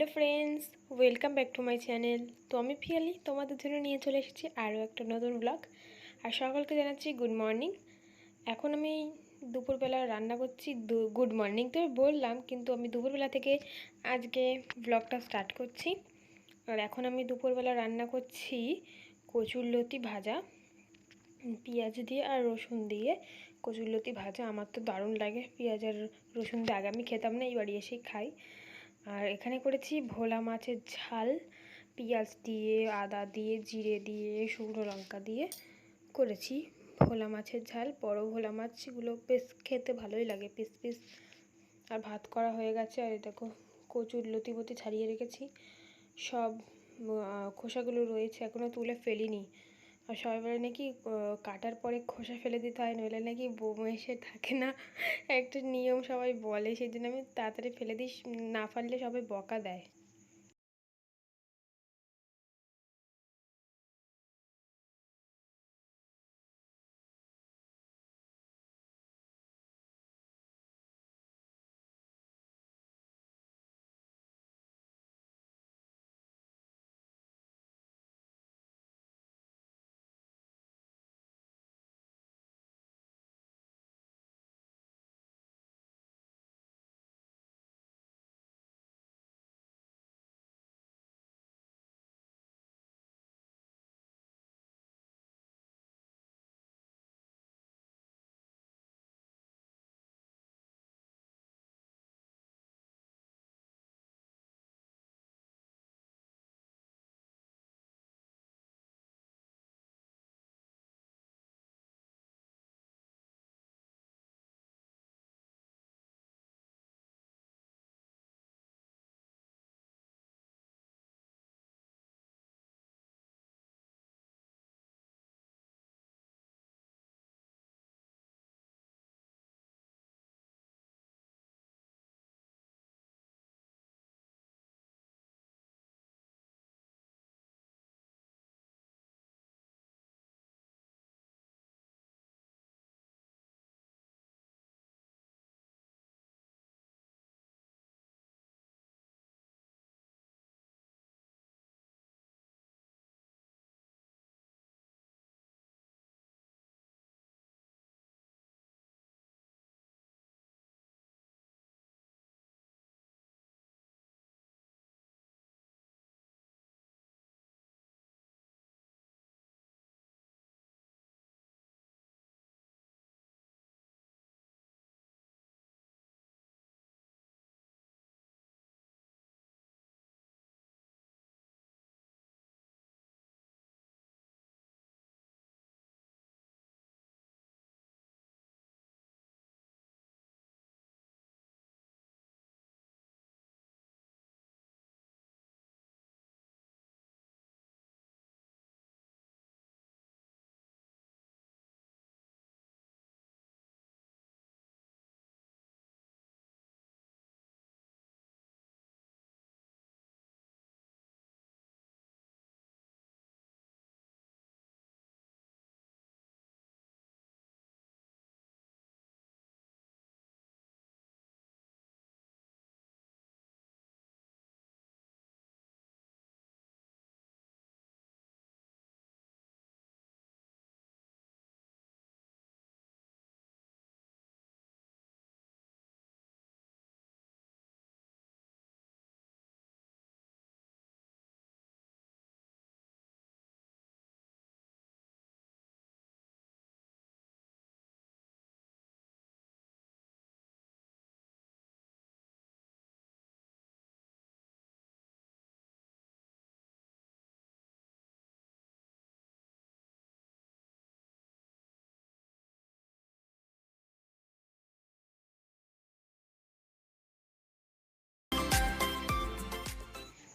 Hello friends, welcome back to my channel. তো আমি পিয়ালি তোমাদের জন্য নিয়ে চলে এসেছি আরও একটা নতুন ব্লগ। আর সকলকে জানাচ্ছি গুড মর্নিং। এখন আমি দুপুরবেলা রান্না করছি। গুড মর্নিং তো বললাম, কিন্তু আমি দুপুরবেলা থেকে আজকে ব্লগটা স্টার্ট করছি। আর এখন আমি দুপুরবেলা রান্না করছি কচুরলতি ভাজা, পেঁয়াজ দিয়ে আর রসুন দিয়ে কচুরলতি ভাজা। আমার তো দারুণ লাগে পেঁয়াজ আর রসুন দিয়ে। আগে আমি খেতাম না, এই বাড়ি এসেই খাই। আর এখানে করেছি ভোলা মাছের ঝাল, পেঁয়াজ দিয়ে, আদা দিয়ে, জিরে দিয়ে, শুকনো লঙ্কা দিয়ে করেছি ভোলা মাছের ঝাল। বড় ভোলা মাছগুলো বেশ খেতে ভালোই লাগে, পিস পিস। আর ভাত করা হয়ে গেছে। আর দেখো কচুর লতি ছাড়িয়ে রেখেছি, সব খোসাগুলো রয়েছে, এখনও তুলে ফেলিনি। আর সবাই বলে নাকি কাটার পরে খোসা ফেলে দিতে হয়, নইলে নাকি বমি এসে থাকে না, একটা নিয়ম সবাই বলে। সেই জন্য আমি তাড়াতাড়ি ফেলে দিই, না ফেললে সবাই বকা দেয়।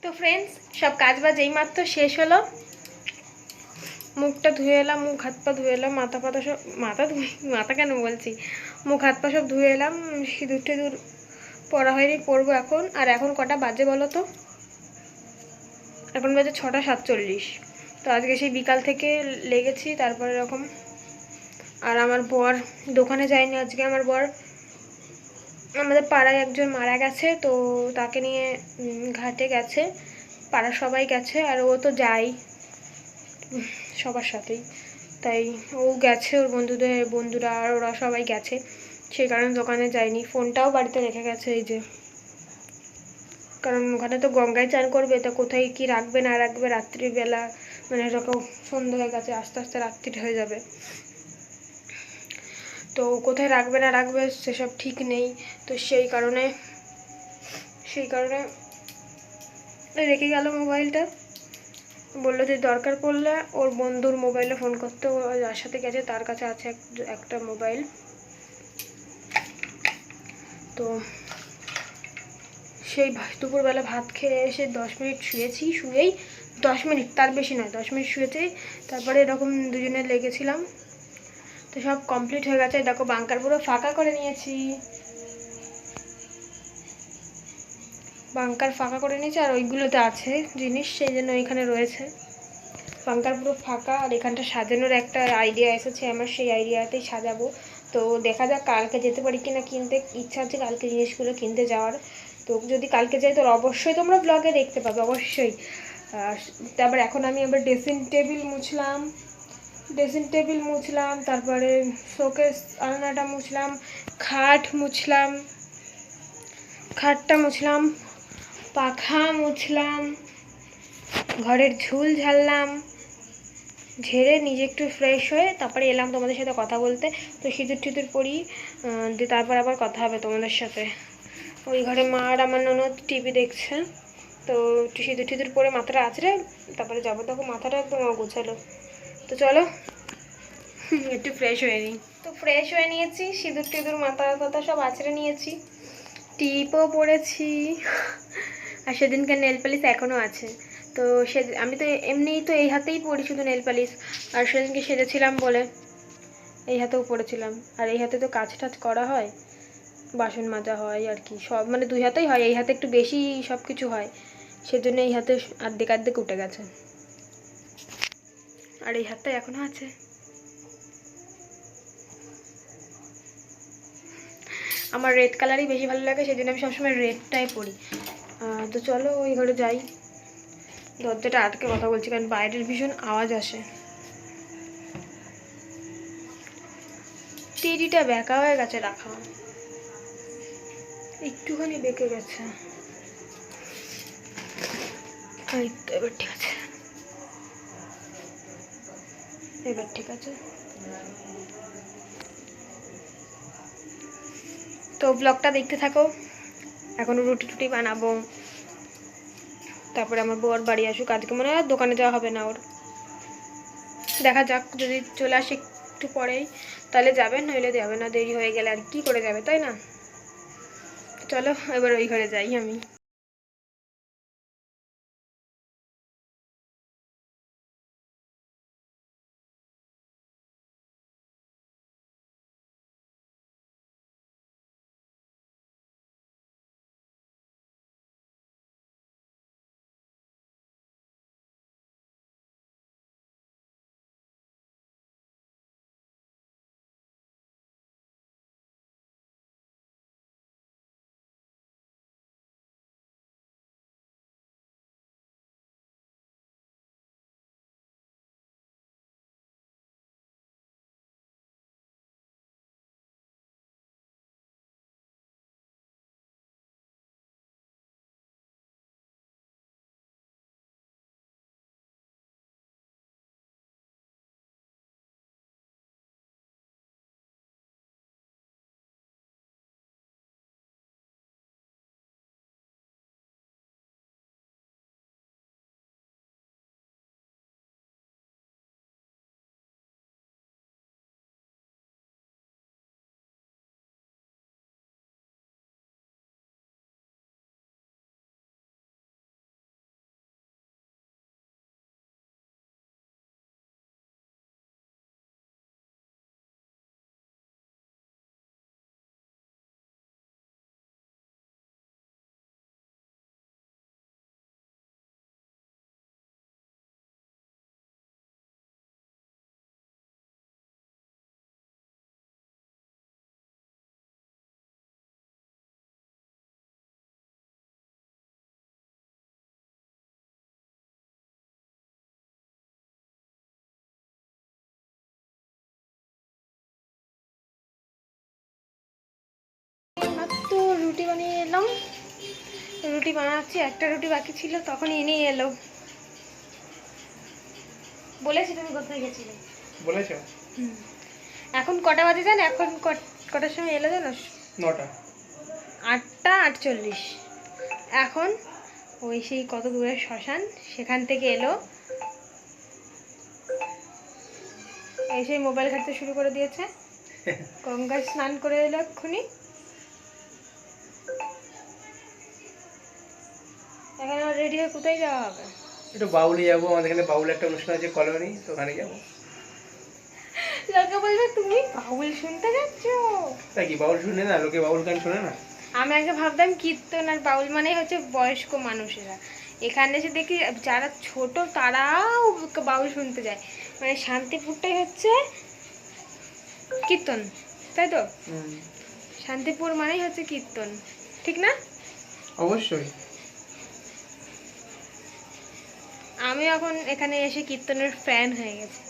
তো ফ্রেন্ডস, সব কাজ বাজ এইমাত্র শেষ হলো। মুখটা ধুয়ে এলাম, মুখ হাত পা ধুয়ে এলাম, মাথা পাতা সব, মাথা কেন বলছি, মুখ হাত পা সব ধুয়ে এলাম। সিঁদুর টিঁদুর পরা হয়নি, পরবো এখন। আর এখন কটা বাজে বলো তো? এখন বাজে 6:47। তো আজকে সেই বিকাল থেকে লেগেছি, তারপরে এরকম। আর আমার বর দোকানে যায়নি আজকে। আমার বর আমাদের পাড়ায় একজন মারা গেছে, তো তাকে নিয়ে ঘাটে গেছে, পাড়ার সবাই গেছে, আর ও তো যায় সবার সাথেই, তাই ও গেছে, ওর বন্ধুরা আর ওরা সবাই গেছে, সেই কারণে দোকানে যায়নি, ফোনটাও বাড়িতে রেখে গেছে এই যে। কারণ ওখানে তো গঙ্গায় চান করবে, তো কোথায় কি রাখবে না রাখবে রাত্রিবেলা, মানে এরকম সন্ধ্যা হয়ে গেছে, আস্তে আস্তে রাত্রি হয়ে যাবে, তো কোথায় রাখবে না রাখবে সেসব ঠিক নেই, তো সেই কারণে রেখে গেল মোবাইলটা। বললো যে দরকার পড়লে ওর বন্ধুর মোবাইলে ফোন করতে, ও যার সাথে গেছে তার কাছে আছে একটা মোবাইল। তো সেই দুপুরবেলা ভাত খেয়ে এসে 10 মিনিট শুয়েছি, শুয়েই 10 মিনিট, তার বেশি নয়, 10 মিনিট শুয়েছি, তারপরে এরকম দুজনে লেগেছিলাম। তো সব কমপ্লিট হয়ে গেছে, দেখো বাঙ্কার পুরো ফাঁকা করে নিয়েছি, আর ওইগুলোতে আছে জিনিস, সেই জন্য ওইখানে রয়েছে। বাঙ্কার পুরো ফাঁকা, আর এখানটা সাজানোর একটা আইডিয়া এসেছে আমার, সেই আইডিয়াতেই সাজাবো। তো দেখা যাক কালকে যেতে পারি কিনা কিনতে, ইচ্ছা আছে কালকে জিনিসগুলো কিনতে যাওয়ার। তো যদি কালকে যাই তো অবশ্যই তোমরা ব্লগে দেখতে পাবে, অবশ্যই। তারপর এখন আমি আবার ড্রেসিং টেবিল মুছলাম, তারপরে শোকেস আলনাটা মুছলাম, খাটটা মুছলাম, পাখা মুছলাম, ঘরের ঝুল ঝাড়লাম, ঝেড়ে নিজে একটু ফ্রেশ হয়ে তারপরে এলাম তোমাদের সাথে কথা বলতে। তো সিঁদুর পরি, দিয়ে তারপর আবার কথা হবে তোমাদের সাথে। ওই ঘরে মা আর আমার ননদ টিভি দেখছে, তো একটু সিঁদুর পরে মাথাটা আঁচড়ে তারপরে যাবো, তখন মাথাটা একদম গোছালো। তো চলো একটু ফ্রেশ হয়ে নিই। তো ফ্রেশ হয়ে নিয়েছি, সিঁদুর মাথা কথা সব আঁচড়ে নিয়েছি, টিপও পরেছি, আর সেদিনকার নেল পালিশ এখনও আছে। তো আমি তো এমনিই তো এই হাতেই পরি শুধু নেল পালিশ, আর সেদিনকে সেজেছিলাম বলে এই হাতেও পরেছিলাম, আর এই হাতে তো কাজ টাজ করা হয়, বাসন মাজা হয় আর কি, সব মানে দুই হাতেই হয়, এই হাতে একটু বেশি সব কিছু হয়, সেজন্য এই হাতে অর্ধেক উঠে গেছে, আর এই হাতটা এখনও আছে। আমার রেড কালারই বেশি ভালো লাগে, সেই জন্য আমি সবসময় রেডটাই পরি। তো চলো ওই ঘরে যাই, দরজাটা আটকে কথা বলছি কারণ বাইরের ভীষণ আওয়াজ আসে। টিডিটা বেঁকা হয়ে গেছে রাখা, একটুখানি বেঁকে গেছে, এই তো এবার ঠিক আছে, তো ব্লগটা দেখতে থাকো, এখনো রুটি টুটি বানাবো, তারপরে আমার বর বাড়ি আসুক, আজকে মনে হয় দোকানে যাওয়া হবে না ওর, দেখা যাক, যদি চলে আসে একটু পরেই তাহলে যাবে, নইলে যাবে না, দেরি হয়ে গেলে আর কি করে যাবে, তাই না? চলো এবার ওই ঘরে যাই আমি। বানিয়ে এলাম, রুটি বানাচ্ছি, একটা রুটি বাকি ছিল তখন এনেই এলো। বলেছি তুমি কোথায় গেছিলে? বলেছ? এখন কটা বাজে জানো? এখন কটার সময় এলো জানো? 9টা। 8:48। এখন ওই সেই কত দূরে শ্মশান, সেখান থেকে এলো, এই সেই মোবাইল ঘাঁটতে শুরু করে দিয়েছে। গঙ্গায় স্নান করে এলো এক্ষুনি। এখন আমার রেডি হয়ে কোথায় যাওয়া হবে? একটু বাউলে যাবো, আমাদের এখানে বাউল একটা অনুষ্ঠান আছে কলোনি, তো ওখানে যাবো। লোকে বলবে তুমি বাউল শুনতে যাচ্ছ। তাই কি বাউল শুনে না? লোকে বাউল গান শোনে না? আমি আগে ভাবতাম কীর্তন আর বাউল মানেই হচ্ছে বয়স্ক মানুষেরা। এখানে এসে দেখি যারা ছোট তারাও বাউল শুনতে যায়। মানে শান্তিপুরটাই হচ্ছে কীর্তন, তাই তো? শান্তিপুর মানেই হচ্ছে কীর্তন, ঠিক না? অবশ্যই। আমি এখন এখানে এসে কীর্তনের ফ্যান হয়ে গেছি,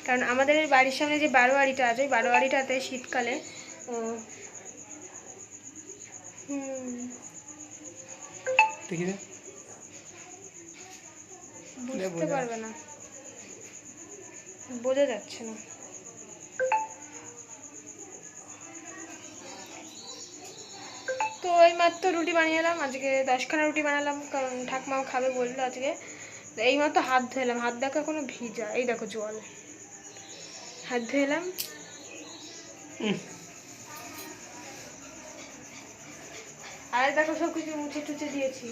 কারণ আমাদের বাড়ির সামনে যে বারোয়ারিটা আছে, বারোয়ারিটাতে শীতকালে বুঝতে পারবে না, বোঝা যাচ্ছে না। তো ওই মাত্র রুটি বানিয়ে এলাম, আজকে 10খানা রুটি বানালাম, কারণ ঠাকমাও খাবে বললো আজকে। এই মাত্র হাত ধুলাম, হাত দেখো এখনো ভিজা, এই দেখো জল, হাত ধুলাম। আর দেখো সব কিছু মুছে টুছে দিয়েছি।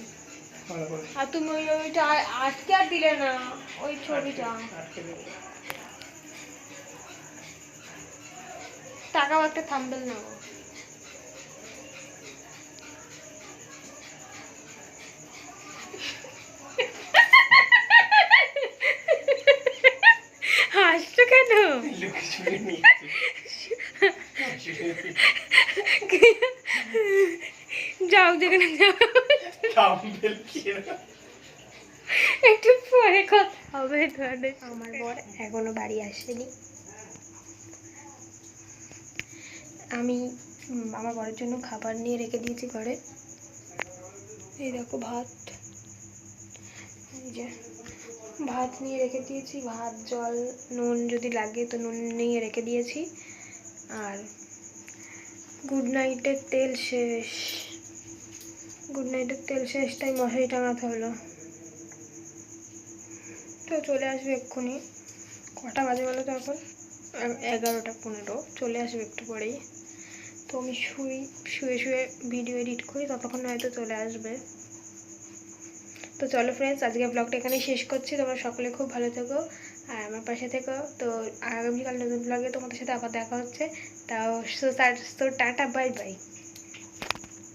আর তুমি ওইটা আটকে আর দিলে না, ওই ছবিটা। টাকাও একটা থাম্বনেল নেবো। হাসছো কেন? যাও যেখানে যাও, একটু পরে কথা হবে। আমার বর এখনো বাড়ি আসেনি। আমি আমার বরের জন্য খাবার নিয়ে রেখে দিয়েছি ঘরে। এই দেখো ভাত, এই যে ভাত নিয়ে রেখে দিয়েছি, ভাত জল নুন যদি লাগে তো নুন নিয়ে রেখে দিয়েছি। আর গুড নাইটের তেল শেষ, গুড নাইটের তেল শেষ, তাই মশারি টাঙাতে হলো। তো চলে আসবে এক্ষুনি। কটা বাজে বলো তো? এখন 11:15। চলে আসবে একটু পরেই। তো আমি শুয়ে শুয়ে ভিডিও এডিট করি, ততক্ষণ হয়তো চলে আসবে। তো চলো ফ্রেন্ডস, আজকে ব্লগটা এখানেই শেষ করছি। তোমরা সকলে খুব ভালো থেকো আর আমার পাশে থেকো। তো আগামীকাল নতুন ব্লগে তোমাদের সাথে আবার দেখা হচ্ছে। তাও টাটা, বাই বাই।